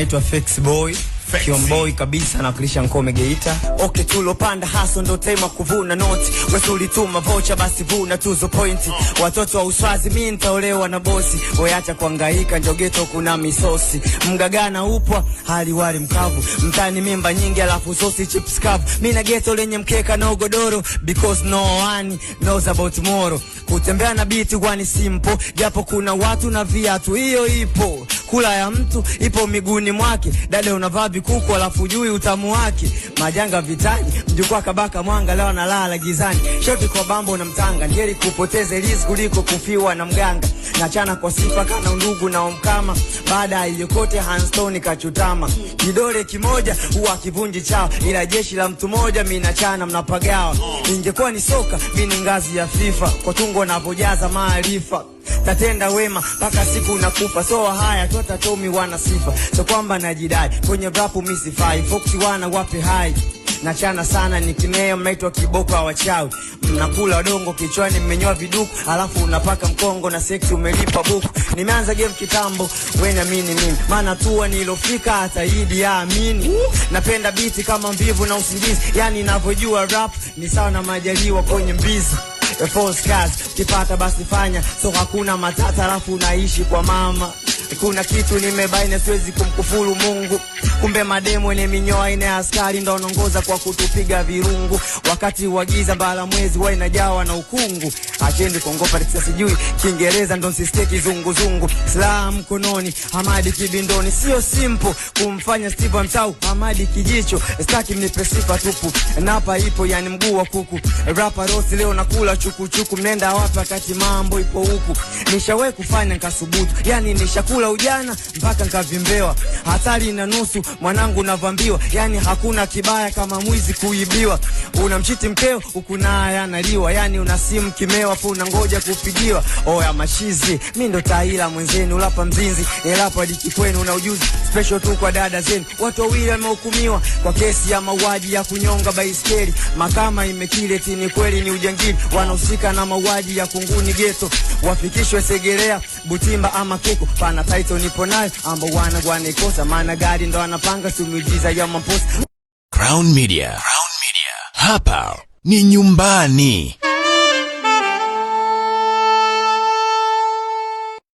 naitwa Fex Boy. Kionboy kabisa na kulisha Nkome Geita. Okay, tulopanda haso ndo tema kuvuna noti. Wewe ulituma voucher basi vuna tuzo pointi. Watoto wa uswazi mimi nitaolewa na bosi. Weacha kuhangaika njogeto kuna misosi. Mgagana upwa hali wali mkavu. Mtani mimba nyingi alafu sosi chips kavu. Mimi na ghetto lenye mkeka na ugodoro because no one knows about tomorrow. Kutembea na biti kwani simple, japo kuna watu na viatu hiyo ipo. Kula ya mtu ipo miguuni mwake. Dada unavaa kuku alafu jui utamu wake. Majanga vitani mjukua kabaka mwanga leo analala gizani. Shoti kwa bambo na mtanga ngeli kupoteze riziki kuliko kufiwa na mganga. Nachana kwa sifa kana undugu na omkama. Baada hiyo kote Handstone kachutama. Kidole kimoja huwa kivunji chao, ila jeshi la mtu moja mimi nachana mnapagawa. Ingekuwa ni soka mimi ni ngazi ya FIFA, kwa tungo napojaza maarifa. Tatenda wema mpaka siku nakufa. So haya tota Tommy wana sifa. So kwamba najidai kwenye rap mimi sifai. Foxy wana wape hai. Nachana sana nikineo mnaitwa kiboko hawachawi. Mnakula dongo kichwani mmenyoa viduku, alafu unapaka mkongo na sexy umelipa buku. Nimeanza game kitambo, wewe na mimi maana tuwa nilofika hata Idi amini. Napenda beat kama mvivu na usingizi, yani ninavyojua rap ni sawa na majaliwa kwenye mbizi. False cars kipata basi fanya, so hakuna matata alafu unaishi kwa mama. Kuna kitu nimebaina siwezi kumkufuru Mungu. Kumbe mademo ni minyoa ina askari ndo wanaongoza kwa kutupiga virungu. Wakati wa giza bala mwezi wa inajawa na ukungu. Achendi kongopa tisa sijui Kiingereza ndo sisteki zungu. Islam mkononi Hamadi kibindoni. Sio simple kumfanya Steve Mtau Hamadi kijicho. Staki mnipe sifa tupu. Napa ipo yani mguu wa kuku. Rapper Rossi leo nakula chuku. Mnenda wapi wakati mambo ipo huku. Nishawahi kufanya nikasubutu, yani nishakula ujana mpaka nikavimbewa. Hatari na nusu mwanangu navambiwa, yani hakuna kibaya kama mwizi kuibiwa. Unamchiti mkeo huku naye analiwa, yani una simu kimeo afu unangoja kupigiwa. Oya mashizi mimi ndo taila mwenzenu lapa mzinzi, nilapa diki kwenu na ujuzi special tu kwa dada zenu. Watu wawili wamehukumiwa kwa kesi ya mauaji ya kunyonga baiskeli. Mahakama imekile tini kweli ni ujangili, wanahusika na mauaji ya Kunguni ghetto. Wafikishwe Segerea, Butimba ama Keko. Pana title nipo nayo ambo wana ikosa, maana gari ndo anapanga sumiujiza ya mamposa. Crown Media. Hapa ni nyumbani.